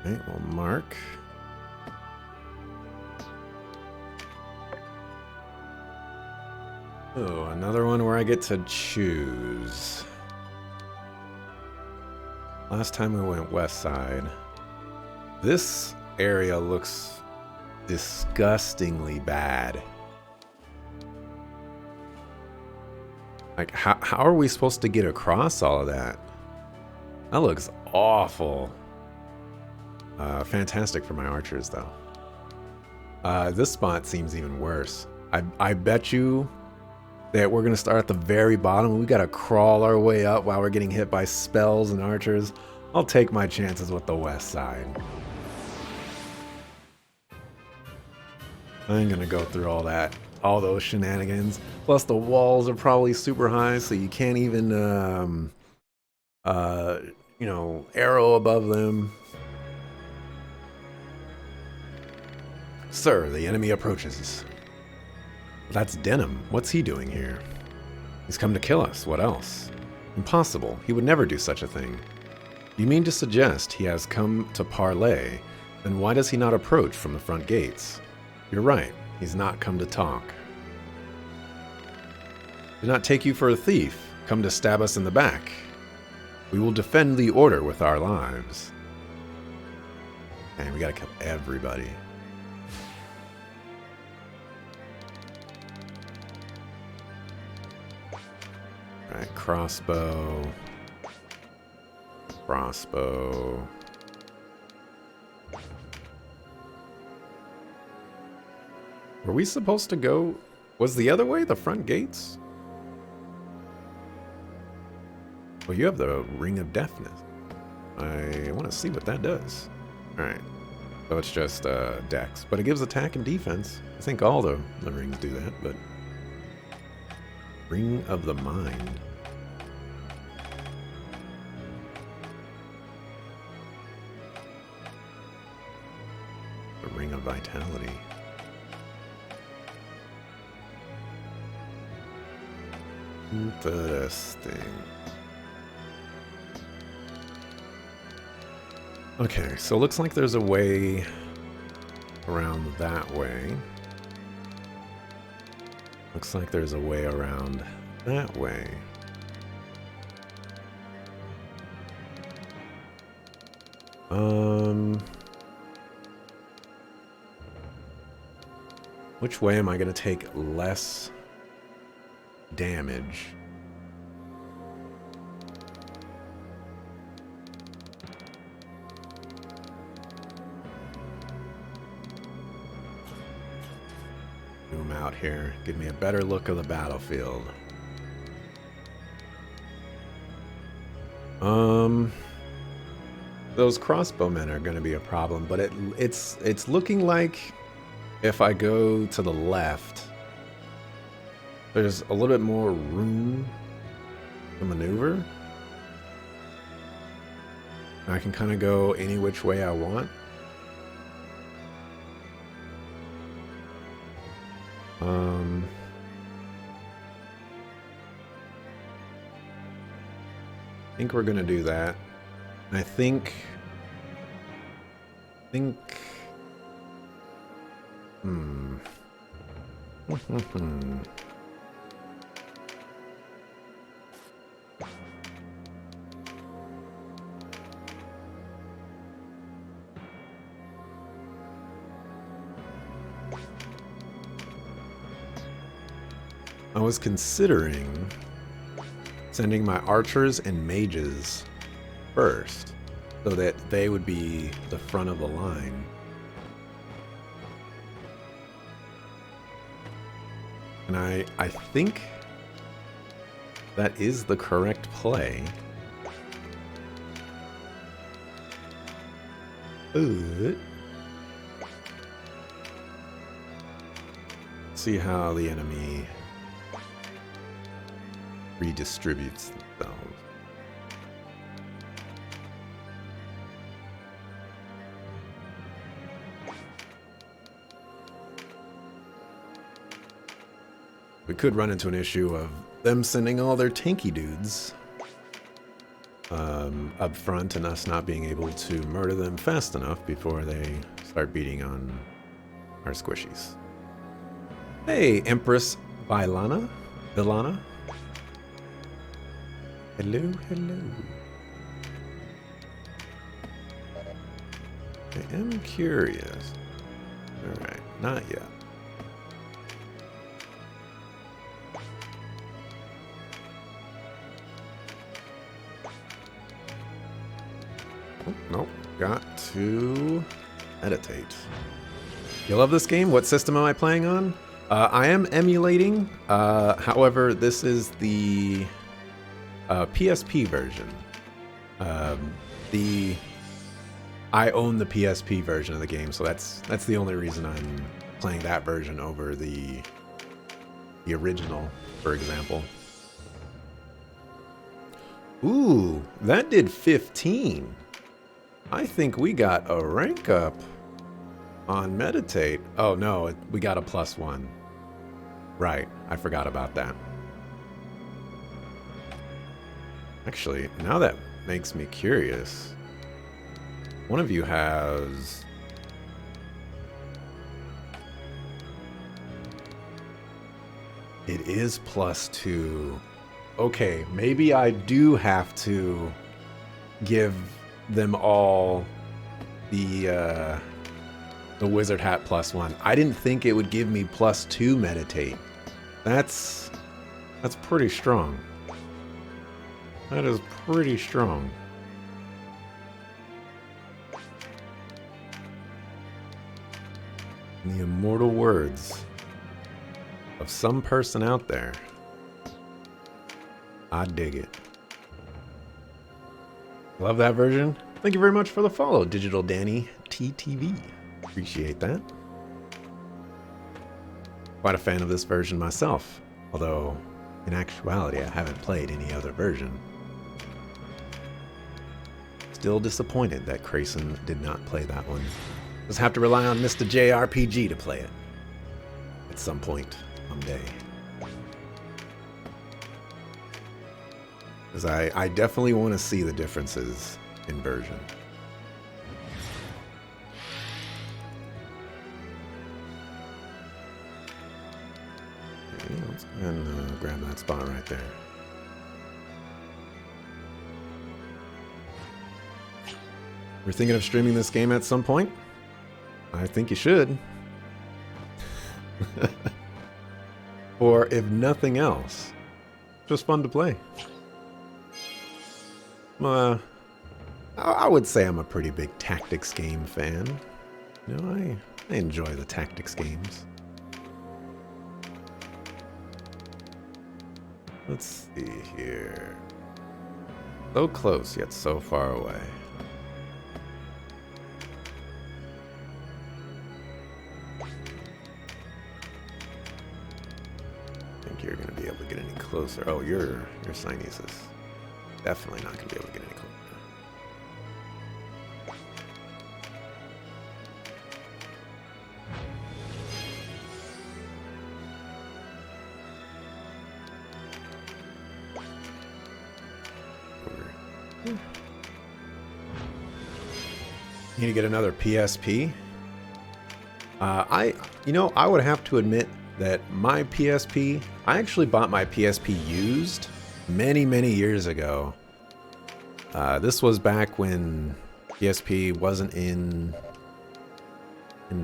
Okay, we'll mark. Oh, another one where I get to choose. Last time we went west side. This area looks disgustingly bad. Like, how are we supposed to get across all of that? That looks awful. Fantastic for my archers, though. This spot seems even worse. I bet you that we're going to start at the very bottom. We got to crawl our way up while we're getting hit by spells and archers. I'll take my chances with the west side. I ain't going to go through all those shenanigans. Plus the walls are probably super high, so you can't even, you know, arrow above them. Sir, the enemy approaches. That's Denim. What's he doing here? He's come to kill us. What else? Impossible. He would never do such a thing. You mean to suggest he has come to parley? Then why does he not approach from the front gates? You're right. He's not come to talk. Did not take you for a thief. Come to stab us in the back. We will defend the order with our lives. And we gotta kill everybody. Alright, crossbow. Crossbow. Were we supposed to go... Was the other way the front gates? Well, you have the Ring of Deafness. I want to see what that does. Alright. So it's just dex. But it gives attack and defense. I think all the rings do that, but... Ring of the Mind. The Ring of Vitality. Interesting. Okay, so it looks like there's a way around that way. Looks like there's a way around that way. Which way am I going to take less damage? Zoom out here. Give me a better look of the battlefield. Those crossbowmen are going to be a problem, but it's looking like if I go to the left, there's a little bit more room to maneuver. I can kind of go any which way I want. I think we're gonna do that. I think. I was considering sending my archers and mages first, so that they would be the front of the line. And I think that is the correct play. See how the enemy redistributes themselves. We could run into an issue of them sending all their tanky dudes up front and us not being able to murder them fast enough before they start beating on our squishies. Hey, Empress Vylana? Hello, hello. I am curious. Alright, not yet. Oh, nope, got to meditate. You love this game? What system am I playing on? I am emulating. However, this is the PSP version. I own the PSP version of the game, so that's the only reason I'm playing that version over the original, for example. Ooh, that did 15. I think we got a rank up on meditate. Oh no, we got a +1. Right, I forgot about that. Actually, now that makes me curious. One of you has... It is +2. Okay, maybe I do have to give them all the wizard hat +1. I didn't think it would give me +2 meditate. That's pretty strong. That is pretty strong. In the immortal words of some person out there, I dig it. Love that version. Thank you very much for the follow, Digital Danny TTV. Appreciate that. Quite a fan of this version myself, although in actuality I haven't played any other version. Still disappointed that Crayson did not play that one. Just have to rely on Mr. JRPG to play it. At some point, someday. Because I definitely want to see the differences in version. Okay, let's go ahead and grab that spot right there. We're thinking of streaming this game at some point? I think you should. Or if nothing else, just fun to play. I would say I'm a pretty big tactics game fan. You know, I enjoy the tactics games. Let's see here. So close, yet so far away. Think you're gonna be able to get any closer? Oh, your Chinese is definitely not gonna be able to get any closer. Need to get another PSP. I would have to admit that my PSP, I actually bought my PSP used many years ago. This was back when PSP wasn't in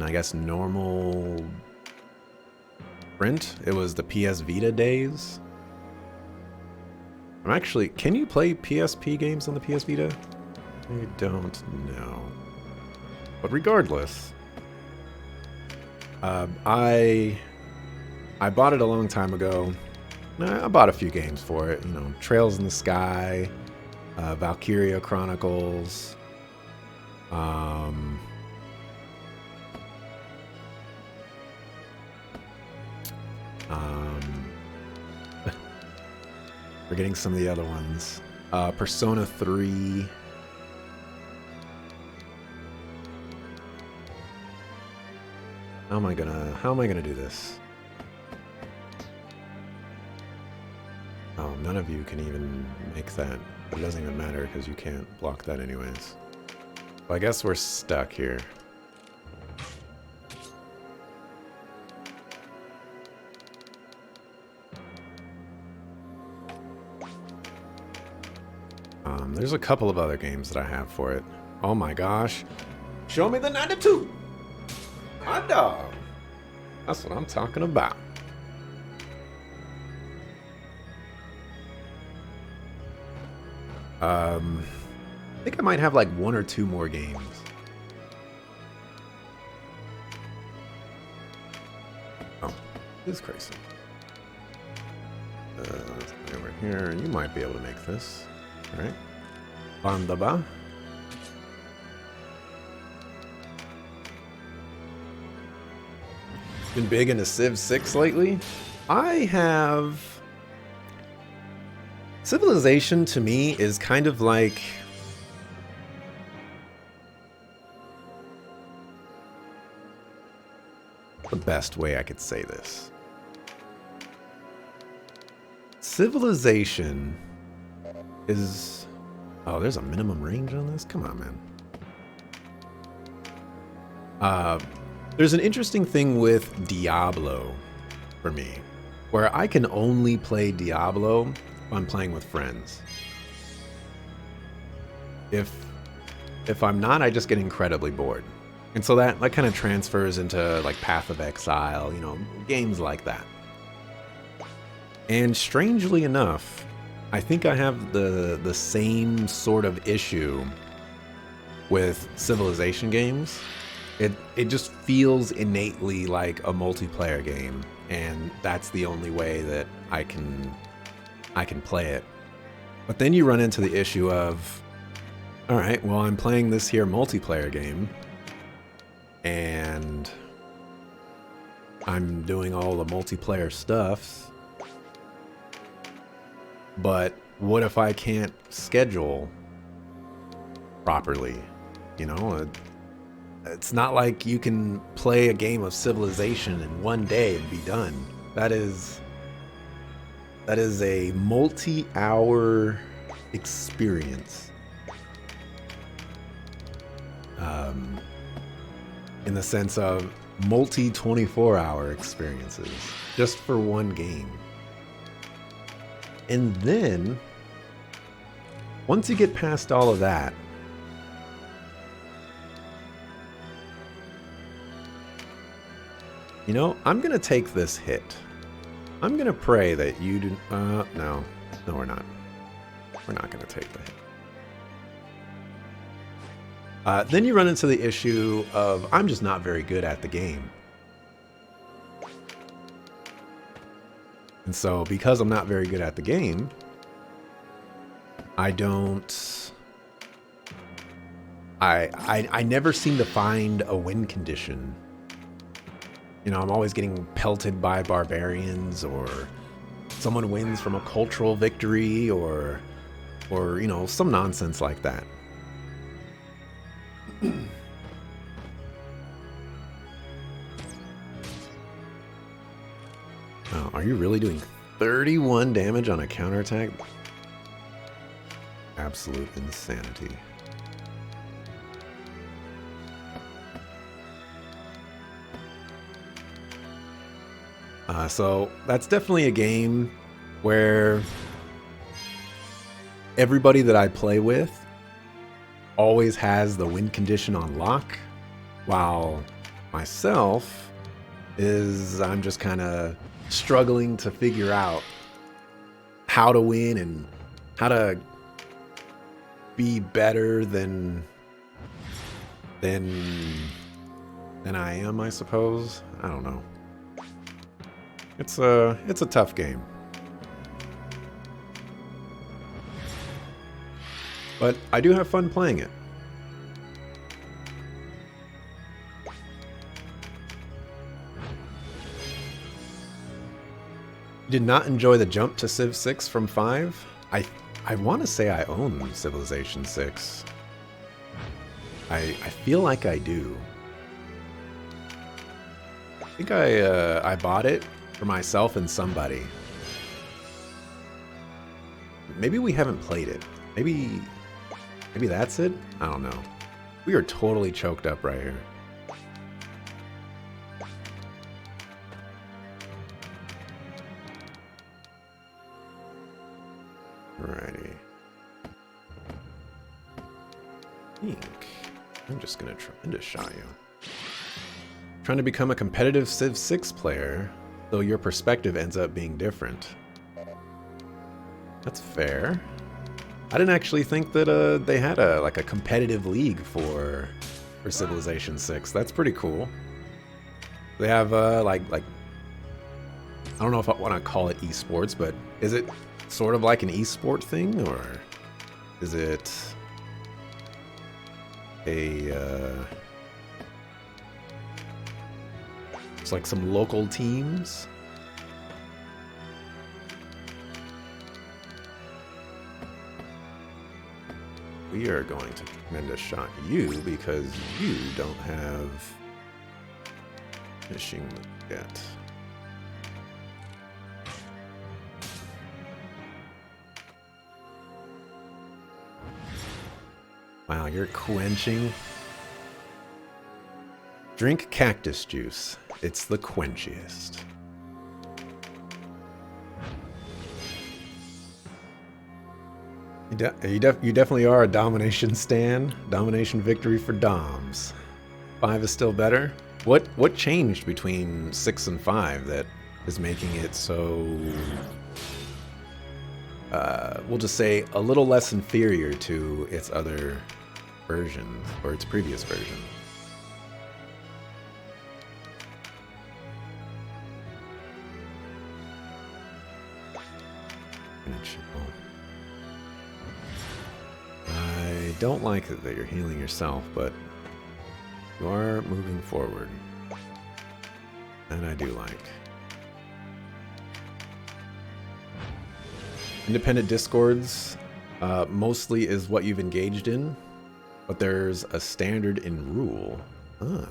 I guess normal print. It was the PS Vita days. Can you play PSP games on the PS Vita? I don't know. But regardless, I bought it a long time ago. I bought a few games for it. You know, Trails in the Sky, Valkyria Chronicles. Forgetting some of the other ones. Persona 3. How am I gonna do this? Oh none of you can even make that. But it doesn't even matter because you can't block that anyways. So I guess we're stuck here. There's a couple of other games that I have for it. Oh my gosh. Show me the 92! Hot dog! That's what I'm talking about. I think I might have like 1 or 2 more games. Oh, this is crazy. Over here, you might be able to make this. All right. Bandaba. Been big into Civ 6 lately? I have... Civilization to me is kind of like... the best way I could say this. Civilization is... Oh, there's a minimum range on this? Come on, man. There's an interesting thing with Diablo for me, where I can only play Diablo if I'm playing with friends. If I'm not, I just get incredibly bored. And so that kind of transfers into like Path of Exile, you know, games like that. And strangely enough, I think I have the same sort of issue with Civilization games. It just feels innately like a multiplayer game, and that's the only way that I can play it. But then you run into the issue of, all right, well, I'm playing this here multiplayer game, and I'm doing all the multiplayer stuff. But what if I can't schedule properly? You know, it's not like you can play a game of Civilization in one day and be done. That is a multi-hour experience. In the sense of multi 24-hour experiences just for one game. And then, once you get past all of that, you know, I'm going to take this hit. I'm going to pray that you do... no, we're not. We're not going to take the hit. Then you run into the issue of, I'm just not very good at the game. And so, because I'm not very good at the game, I never seem to find a win condition. You know, I'm always getting pelted by barbarians, or someone wins from a cultural victory, or you know, some nonsense like that. Oh, are you really doing 31 damage on a counterattack? Absolute insanity. So that's definitely a game where everybody that I play with always has the win condition on lock, while myself I'm just kind of struggling to figure out how to win and how to be better than I am, I suppose. I don't know. It's a tough game. But I do have fun playing it. Did not enjoy the jump to Civ 6 from 5. I want to say I own Civilization 6. I feel like I do. I think I bought it for myself and somebody. Maybe we haven't played it. Maybe that's it? I don't know. We are totally choked up right here. Alrighty. I'm just gonna tremendous shot you. Trying to become a competitive Civ 6 player, though your perspective ends up being different. That's fair. I didn't actually think that they had a competitive league for Civilization 6. That's pretty cool. They have like I don't know if I want to call it esports, but is it sort of like an esport thing, or is it it's like some local teams? We are going to tremendous shot you because you don't have finishing yet. Wow, you're quenching. Drink cactus juice. It's the quenchiest. You definitely are a domination stan. Domination victory for Doms. 5 is still better. What changed between 6 and 5 that is making it so, we'll just say, a little less inferior to its other versions, or its previous version? I don't like it that you're healing yourself, but you are moving forward. And I do like. Independent discords mostly is what you've engaged in, but there's a standard in rule. Ah,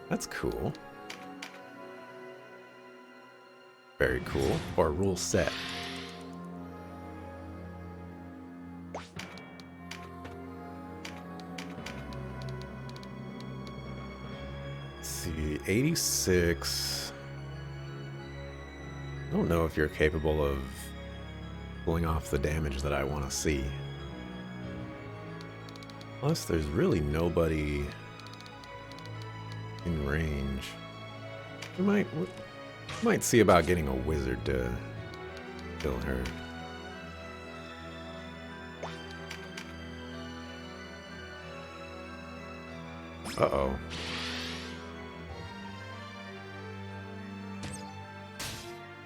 that's cool. Very cool. Or a rule set. See, 86. I don't know if you're capable of pulling off the damage that I want to see. Plus, there's really nobody in range. We might see about getting a wizard to kill her. Uh-oh.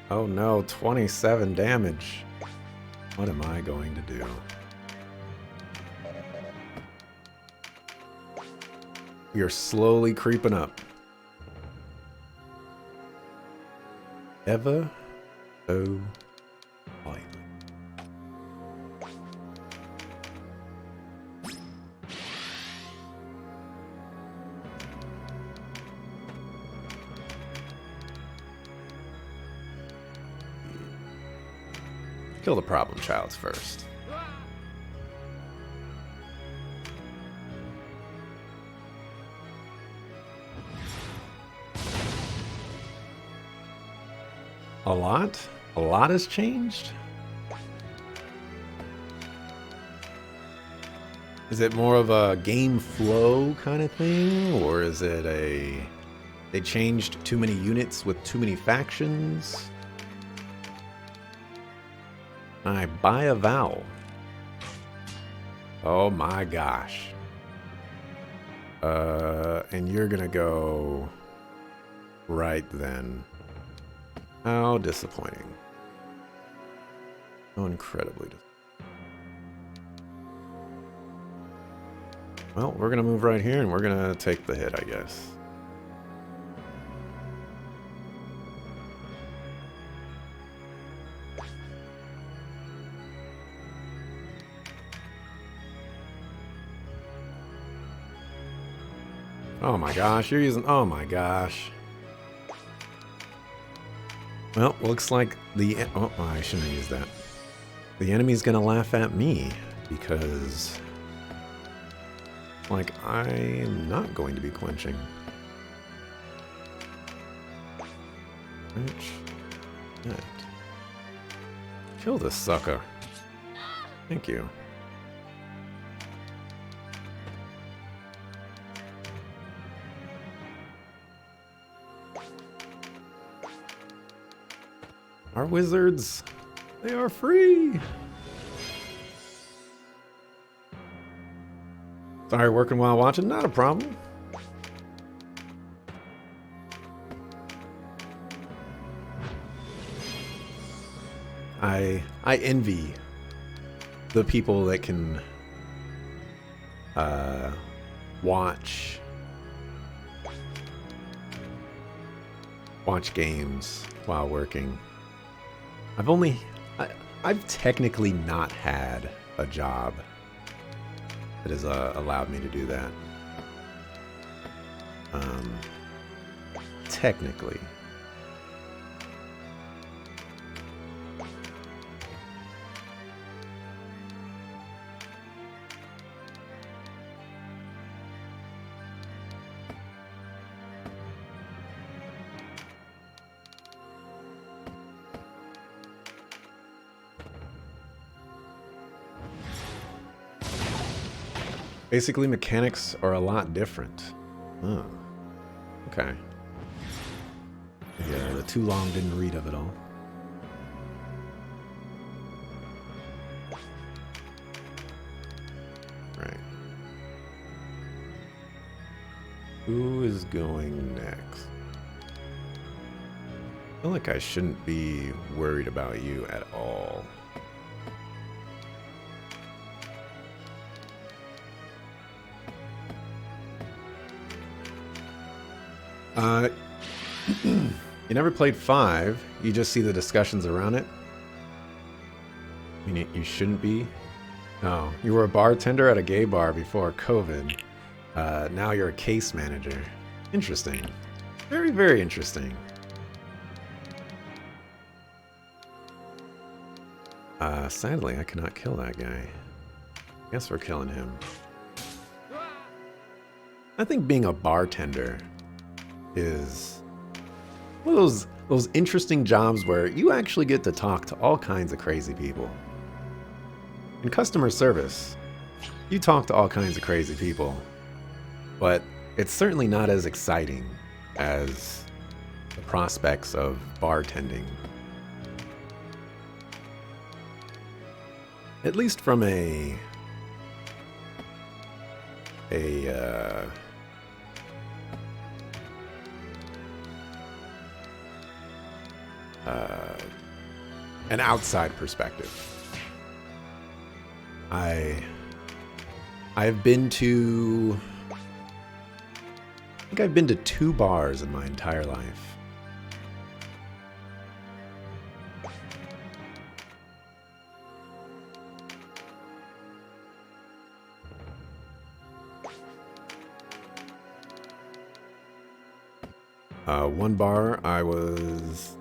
Oh no, 27 damage. What am I going to do? We are slowly creeping up. Ever so lightly. Kill the problem childs first. A lot? A lot has changed? Is it more of a game flow kind of thing? Or is it they changed too many units with too many factions? I buy a vowel. Oh my gosh. And you're gonna go right then. How disappointing. How incredibly disappointing. Well, we're gonna move right here and we're gonna take the hit, I guess. Oh my gosh, you're using... Oh my gosh. Well, looks like the... Oh, I shouldn't have used that. the enemy's gonna laugh at me because, like, I am not going to be quenching. Quench that. Kill this sucker. Thank you. Our wizards, they are free. Sorry, working while watching, not a problem. I envy the people that can watch games while working. I've technically not had a job that has allowed me to do that. Technically. Basically, mechanics are a lot different. Oh, okay. Yeah, the too long didn't read of it all. Right. Who is going next? I feel like I shouldn't be worried about you at all. You never played 5, you just see the discussions around it. I mean, you shouldn't be. Oh, you were a bartender at a gay bar before COVID. Now you're a case manager. Interesting. Very, very interesting. Sadly, I cannot kill that guy. Guess we're killing him. I think being a bartender is one of those interesting jobs where you actually get to talk to all kinds of crazy people. In customer service, you talk to all kinds of crazy people, but it's certainly not as exciting as the prospects of bartending. At least from an outside perspective. I've been to, I think I've been to 2 bars in my entire life. One bar I was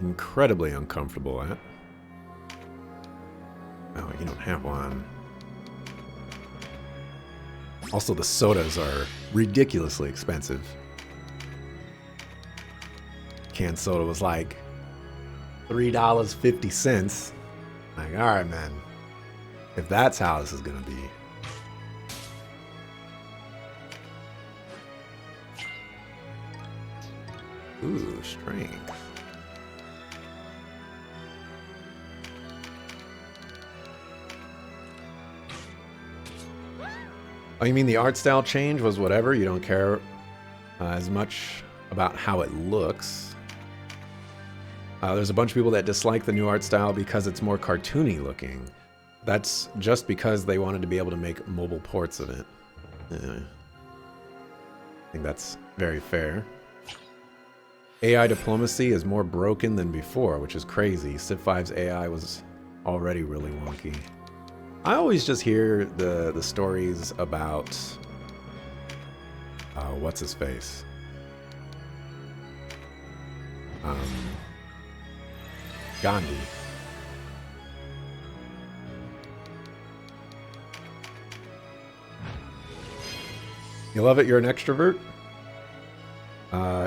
incredibly uncomfortable at. Oh, you don't have one. Also, the sodas are ridiculously expensive. Canned soda was like $3.50. Like, all right, man. If that's how this is gonna be. Ooh, strength. Oh, you mean the art style change was whatever? You don't care as much about how it looks. There's a bunch of people that dislike the new art style because it's more cartoony looking. That's just because they wanted to be able to make mobile ports of it. I think that's very fair. AI diplomacy is more broken than before, which is crazy. Civ 5's AI was already really wonky. I always just hear the stories about what's his face? Gandhi. You love it? You're an extrovert?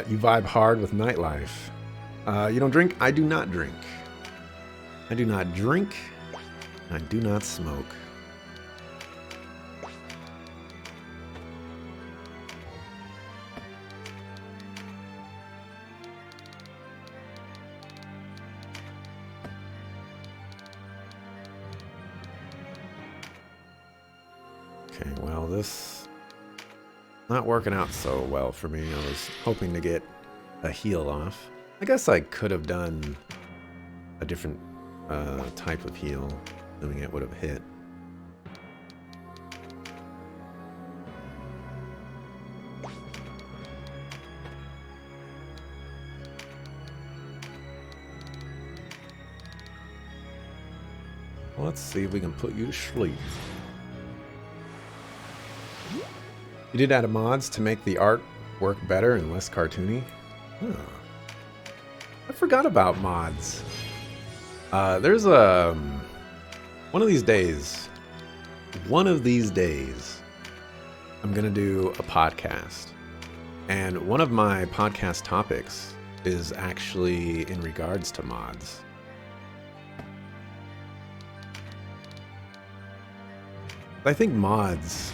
You vibe hard with nightlife. You don't drink? I do not drink. I do not drink. I do not smoke. Okay, well, this not working out so well for me. I was hoping to get a heal off. I guess I could have done a different type of heal, assuming it would have hit. Let's see if we can put you to sleep. You did add mods to make the art work better and less cartoony? Huh. I forgot about mods. There's a... one of these days, I'm going to do a podcast. And one of my podcast topics is actually in regards to mods. I think mods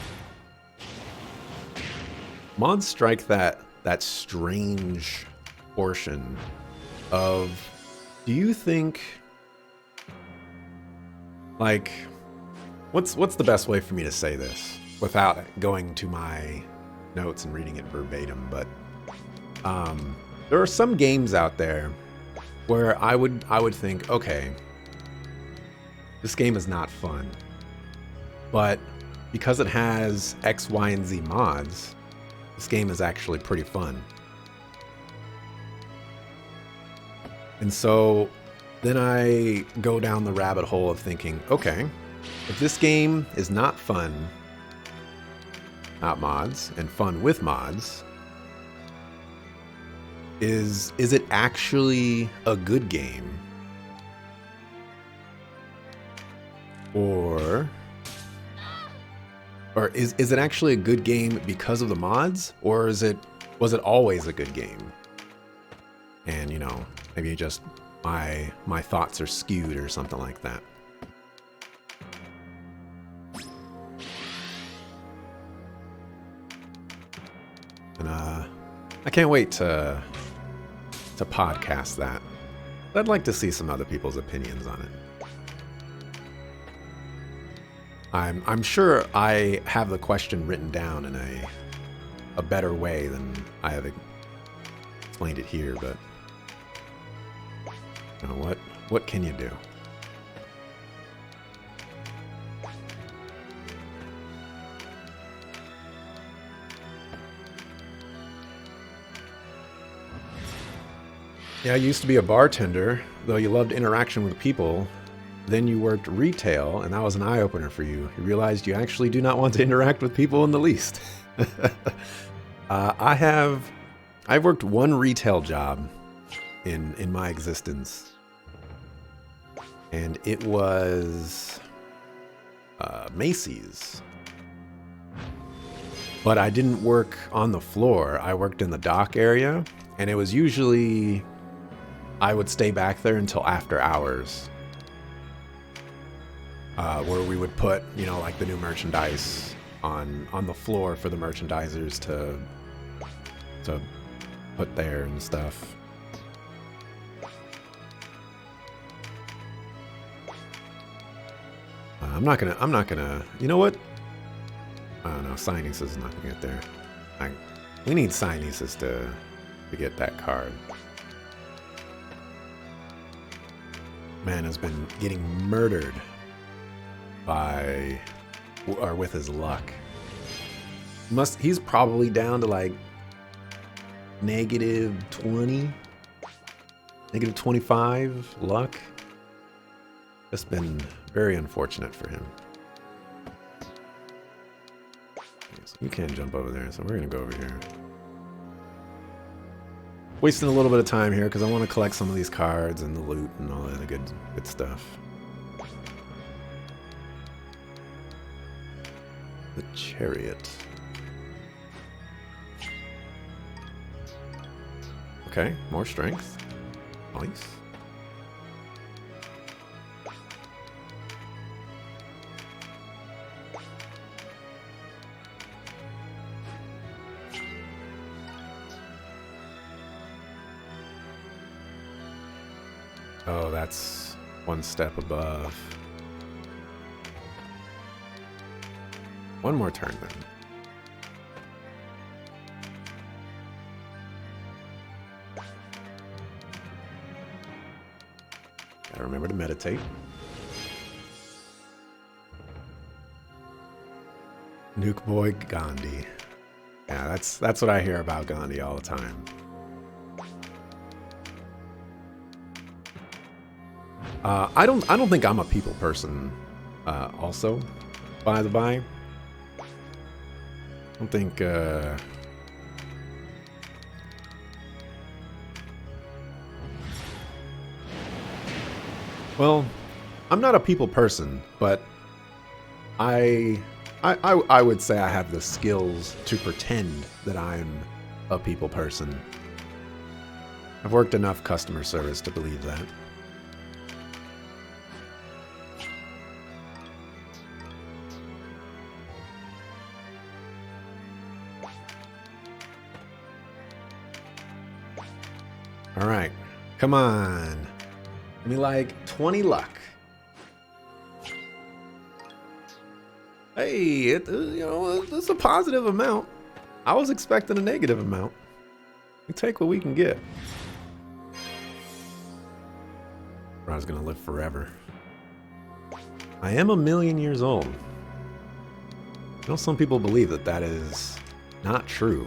strike that strange portion of, do you think, like, what's the best way for me to say this without going to my notes and reading it verbatim? But there are some games out there where I would think, okay, this game is not fun, but because it has X, Y, and Z mods, this game is actually pretty fun. And so then I go down the rabbit hole of thinking, okay, if this game is not fun, not mods, and fun with mods, is it actually a good game? Or is it actually a good game because of the mods? Or was it always a good game? And, you know, maybe just my thoughts are skewed or something like that. And I can't wait to podcast that. I'd like to see some other people's opinions on it. I'm sure I have the question written down in a better way than I have explained it here, but you know what can you do? Yeah, I used to be a bartender, though you loved interaction with people. Then you worked retail, and that was an eye-opener for you. You realized you actually do not want to interact with people in the least. I've worked one retail job in my existence, and it was Macy's. But I didn't work on the floor. I worked in the dock area, and it was usually I would stay back there until after hours. Where we would put, you know, like the new merchandise on the floor for the merchandisers to put there and stuff. I'm not gonna. You know what? I don't know. Signesis is not gonna get there. We need Signesis to get that card. Man has been getting murdered with his luck. He's probably down to like -20, -25 luck. It's been very unfortunate for him. So you can't jump over there, so we're gonna go over here. Wasting a little bit of time here because I want to collect some of these cards and the loot and all that good stuff. The chariot. Okay, more strength. Nice. Oh, that's one step above. One more turn then. Gotta remember to meditate. Nuke Boy Gandhi. Yeah, that's what I hear about Gandhi all the time. I don't think I'm a people person. Also, by the by, I don't think. Well, I'm not a people person, but I would say I have the skills to pretend that I'm a people person. I've worked enough customer service to believe that. All right, come on. Give me like 20 luck. Hey, it's a positive amount. I was expecting a negative amount. We take what we can get. I was gonna live forever. I am 1,000,000 years old. You know, some people believe that that is not true.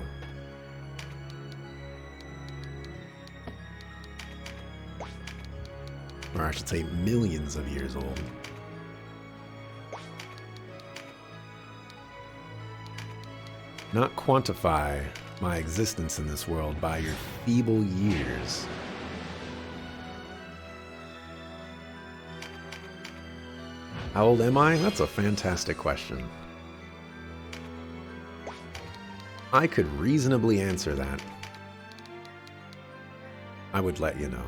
Or I should say millions of years old. Not quantify my existence in this world by your feeble years. How old am I? That's a fantastic question. I could reasonably answer that. I would let you know.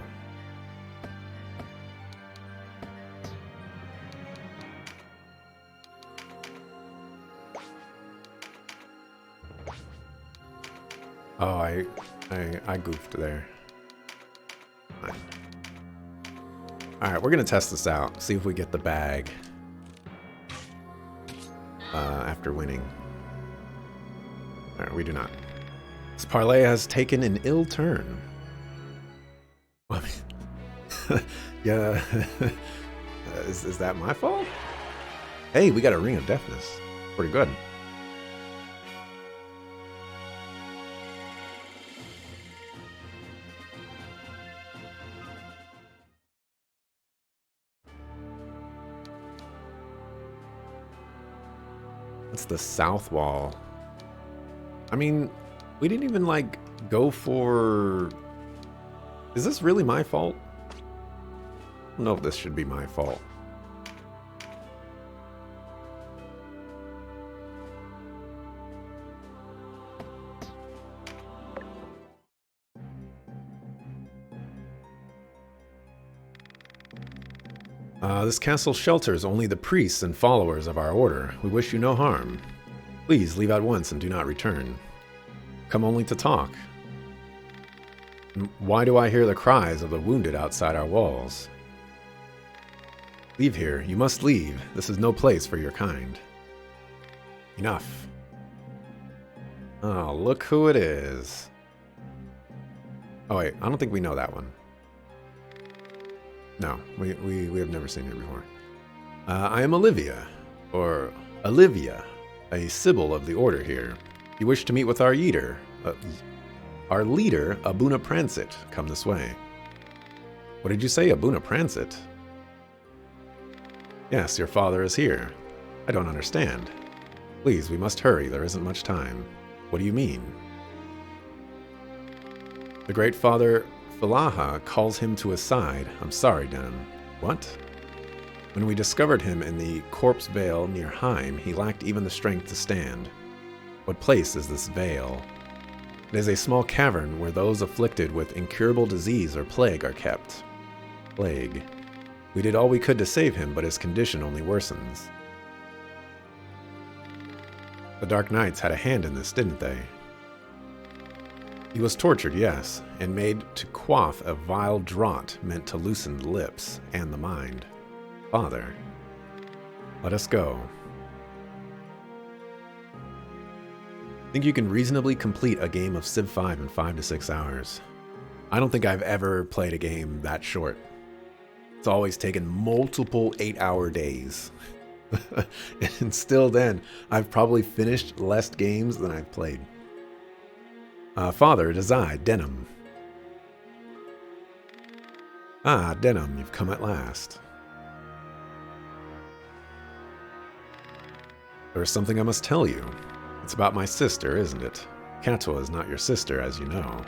Oh, I goofed there. Alright, we're gonna test this out. See if we get the bag. After winning. Alright, we do not. This parlay has taken an ill turn. I mean, yeah. Is that my fault? Hey, we got a ring of deafness. Pretty good. That's the south wall. I mean, we didn't even, like, go for... Is this really my fault? I don't know if this should be my fault. This castle shelters only the priests and followers of our order. We wish you no harm. Please leave at once and do not return. Come only to talk. Why do I hear the cries of the wounded outside our walls? Leave here. You must leave. This is no place for your kind. Enough. Oh, look who it is. Oh wait, I don't think we know that one. No, we have never seen her before. I am Olivia, or Olivia, a Sibyl of the Order here. You wish to meet with our leader, Abuna Prancit. Come this way. What did you say, Abuna Prancit? Yes, your father is here. I don't understand. Please, we must hurry. There isn't much time. What do you mean? The great father Philaha calls him to his side. I'm sorry, Denim. What? When we discovered him in the corpse vale near Heim, he lacked even the strength to stand. What place is this vale? It is a small cavern where those afflicted with incurable disease or plague are kept. Plague. We did all we could to save him, but his condition only worsens. The Dark Knights had a hand in this, didn't they? He was tortured, yes, and made to quaff a vile draught meant to loosen the lips and the mind. Father, let us go. Think you can reasonably complete a game of Civ 5 in 5 to 6 hours? I don't think I've ever played a game that short. It's always taken multiple 8-hour days. And still then, I've probably finished less games than I've played. Father, it is I, Denham. Ah, Denham, you've come at last. There is something I must tell you. It's about my sister, isn't it? Katua is not your sister, as you know.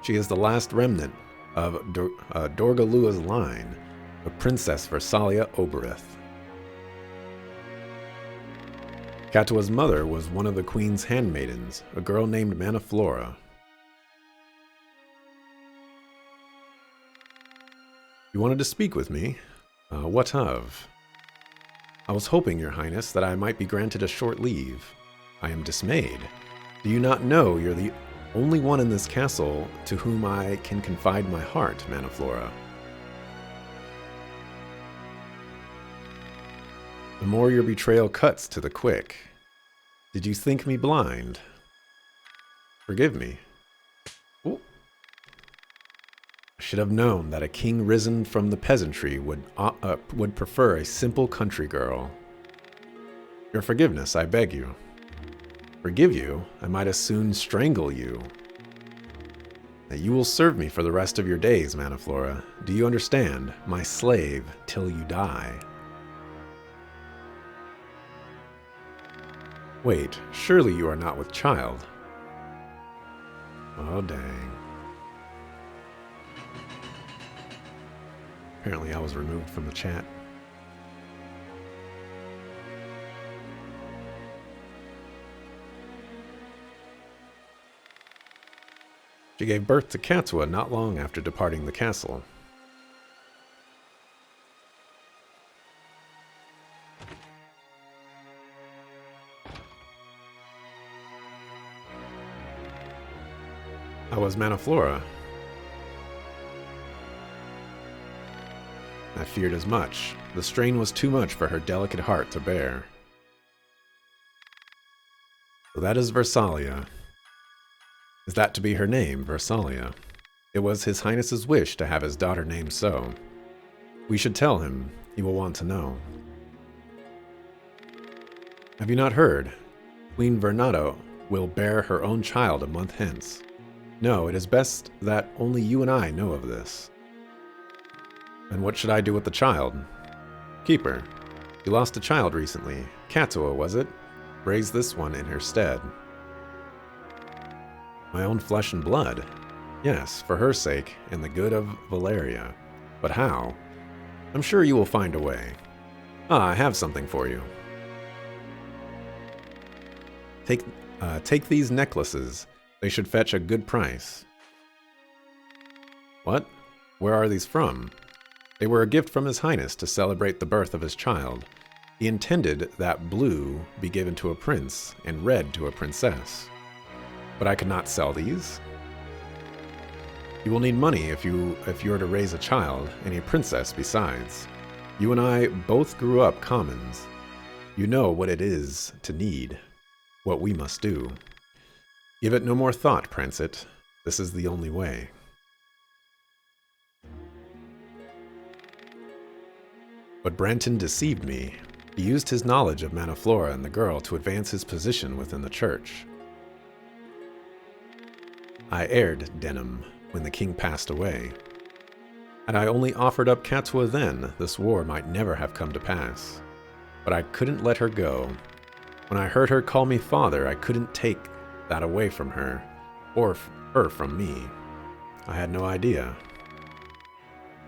She is the last remnant of Dorgalua's line, the Princess Versalia Oberith. Katua's mother was one of the queen's handmaidens, a girl named Manaflora. You wanted to speak with me? What of? I was hoping, Your Highness, that I might be granted a short leave. I am dismayed. Do you not know you're the only one in this castle to whom I can confide my heart, Manaflora? The more your betrayal cuts to the quick. Did you think me blind? Forgive me. Ooh. I should have known that a king risen from the peasantry would prefer a simple country girl. Your forgiveness, I beg you. Forgive you? I might as soon strangle you. That you will serve me for the rest of your days, Manaflora. Do you understand? My slave till you die. Wait, surely you are not with child. Oh, dang. Apparently I was removed from the chat. She gave birth to Katua not long after departing the castle. I was Manaflora. I feared as much. The strain was too much for her delicate heart to bear. So that is Versalia. Is that to be her name, Versalia? It was His Highness's wish to have his daughter named so. We should tell him. He will want to know. Have you not heard? Queen Vernado will bear her own child a month hence. No, it is best that only you and I know of this. And what should I do with the child? Keep her. You lost a child recently. Katua, was it? Raise this one in her stead. My own flesh and blood? Yes, for her sake and the good of Valeria. But how? I'm sure you will find a way. Ah, I have something for you. Take these necklaces. They should fetch a good price. What? Where are these from? They were a gift from His Highness to celebrate the birth of his child. He intended that blue be given to a prince and red to a princess. But I could not sell these. You will need money if you are to raise a child, and a princess besides. You and I both grew up commons. You know what it is to need, what we must do. Give it no more thought, Prancet. This is the only way. But Branton deceived me. He used his knowledge of Manaflora and the girl to advance his position within the church. I erred, Denham, when the king passed away. Had I only offered up Katua then, this war might never have come to pass. But I couldn't let her go. When I heard her call me father, I couldn't take that away from her, or her from me. I had no idea.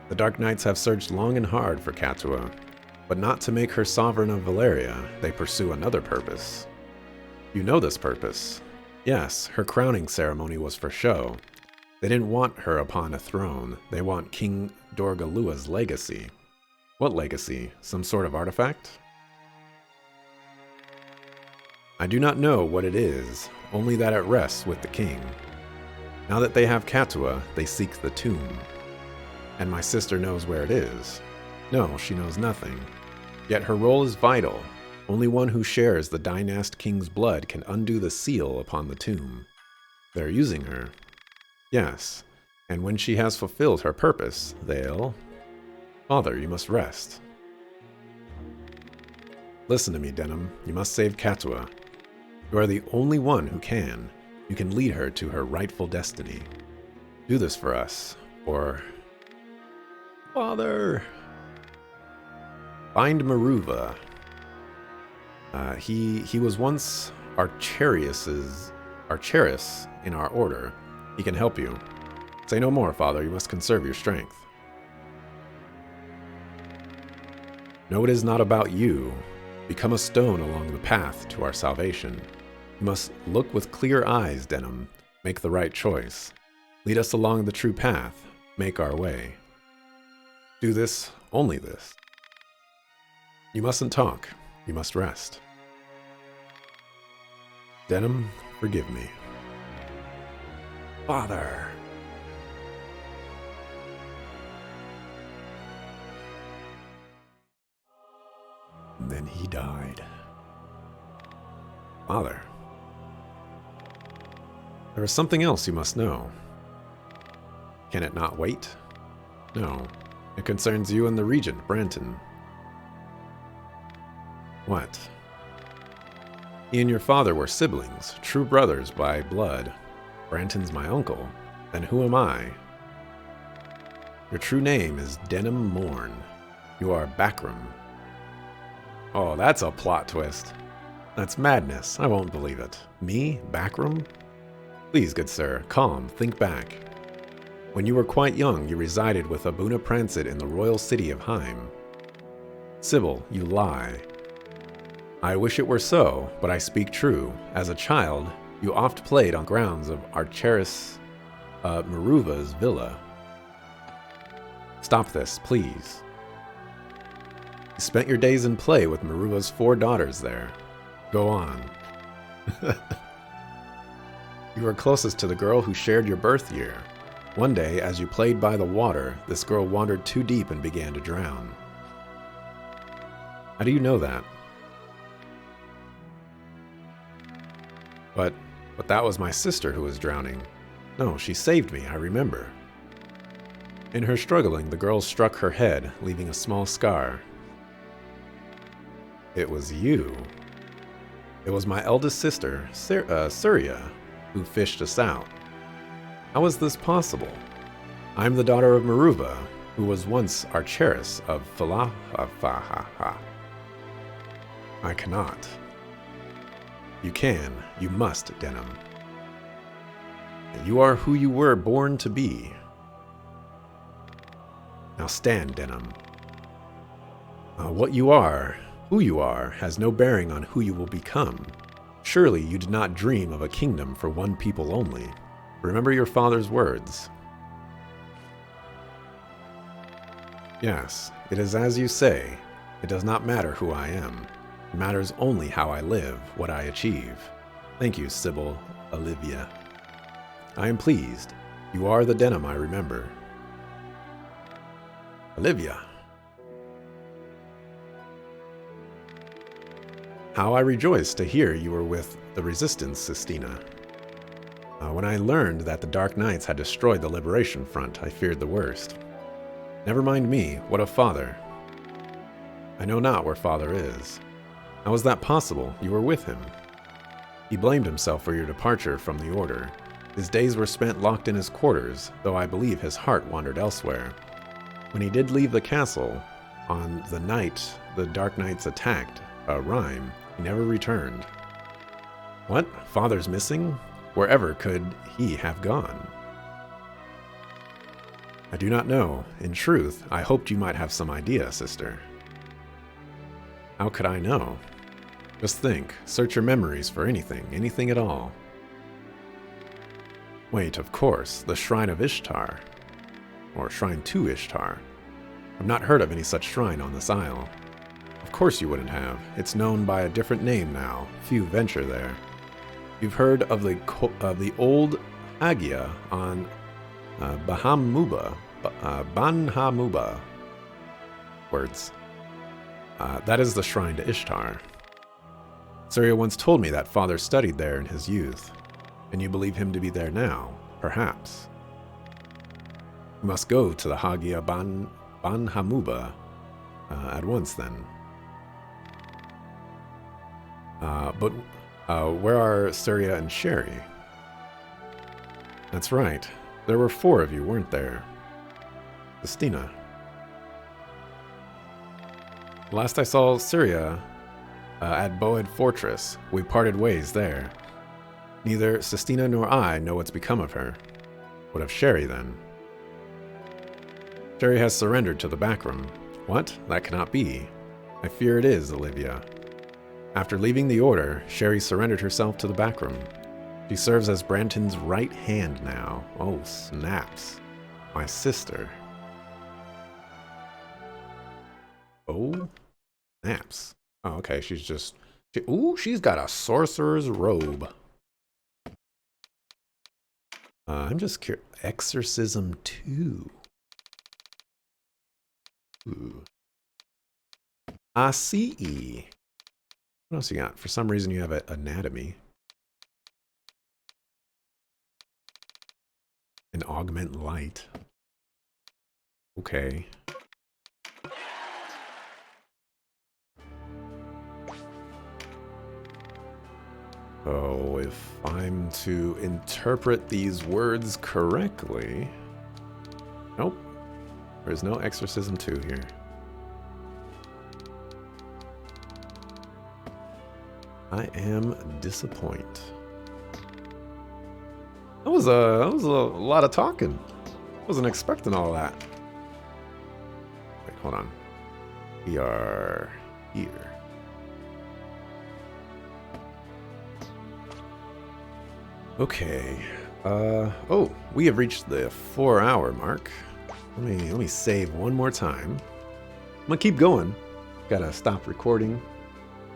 The Dark Knights have searched long and hard for Katua, but not to make her sovereign of Valeria. They pursue another purpose. You know this purpose. Yes, her crowning ceremony was for show. They didn't want her upon a throne. They want King Dorgalua's legacy. What legacy? Some sort of artifact? I do not know what it is, only that it rests with the king. Now that they have Katua, they seek the tomb. And my sister knows where it is. No, she knows nothing. Yet her role is vital. Only one who shares the Dynast King's blood can undo the seal upon the tomb. They're using her. Yes, and when she has fulfilled her purpose, they'll... Father, you must rest. Listen to me, Denim. You must save Katua. You are the only one who can. You can lead her to her rightful destiny. Do this for us, or... Father! Find Maruva. He was once Archeris in our order. He can help you. Say no more, Father. You must conserve your strength. No, it is not about you. Become a stone along the path to our salvation. You must look with clear eyes, Denim. Make the right choice. Lead us along the true path. Make our way. Do this, only this. You mustn't talk. You must rest. Denim, forgive me. Father. And then he died. Father. There is something else you must know. Can it not wait? No. It concerns you and the Regent, Branton. What? He and your father were siblings, true brothers by blood. Branton's my uncle. Then who am I? Your true name is Denim Morn. You are Backram. Oh, that's a plot twist. That's madness. I won't believe it. Me? Backram? Please, good sir, calm, think back. When you were quite young, you resided with Abuna Prancet in the royal city of Heim. Sybil, you lie. I wish it were so, but I speak true. As a child, you oft played on grounds of Archeris Maruva's villa. Stop this, please. You spent your days in play with Maruva's 4 daughters there. Go on. You were closest to the girl who shared your birth year. One day, as you played by the water, this girl wandered too deep and began to drown. How do you know that? But that was my sister who was drowning. No, she saved me, I remember. In her struggling, the girl struck her head, leaving a small scar. It was you. It was my eldest sister, Surya, who fished us out. How is this possible? I'm the daughter of Maruva, who was once Archeris of Falafaha. I cannot. You can. You must, Denim. You are who you were born to be. Now stand, Denim. What you are, who you are, has no bearing on who you will become. Surely you did not dream of a kingdom for one people only. Remember your father's words. Yes, it is as you say. It does not matter who I am. It matters only how I live, what I achieve. Thank you, Sybil, Olivia. I am pleased. You are the Denim I remember. Olivia. How I rejoice to hear you were with the Resistance, Sistina. When I learned that the Dark Knights had destroyed the Liberation Front, I feared the worst. Never mind me, what of Father? I know not where Father is. How is that possible? You were with him. He blamed himself for your departure from the Order. His days were spent locked in his quarters, though I believe his heart wandered elsewhere. When he did leave the castle, on the night the Dark Knights attacked Rhyme, he never returned. What? Father's missing? Wherever could he have gone? I do not know. In truth, I hoped you might have some idea, sister. How could I know? Just think. Search your memories for anything at all. Wait, of course, the Shrine of Ishtar. Or Shrine to Ishtar. I've not heard of any such shrine on this isle. Of course you wouldn't have. It's known by a different name now. Few venture there. You've heard of the old Hagia on Banhamuba. Words. That is the shrine to Ishtar. Surya once told me that father studied there in his youth. And you believe him to be there now, perhaps. You must go to the Hagia Banhamuba at once then. But where are Surya and Sherry? That's right. There were 4 of you, weren't there? Sestina. Last I saw Surya at Boed Fortress. We parted ways there. Neither Sestina nor I know what's become of her. What of Sherry, then? Sherry has surrendered to the backroom. What? That cannot be. I fear it is, Olivia. After leaving the Order, Sherry surrendered herself to the backroom. She serves as Branton's right hand now. Oh, snaps. My sister. Oh, snaps. Oh, okay, she's got a sorcerer's robe. I'm just curious. Exorcism 2. Ooh. I see. What else you got? For some reason you have anatomy. And augment light. Okay. Oh, if I'm to interpret these words correctly... Nope. There's no Exorcism 2 here. I am disappointed. That was a lot of talking. Wasn't expecting all that. Wait, hold on. We are here. Okay. Oh, we have reached the 4-hour mark. Let me save one more time. I'm gonna keep going. Gotta stop recording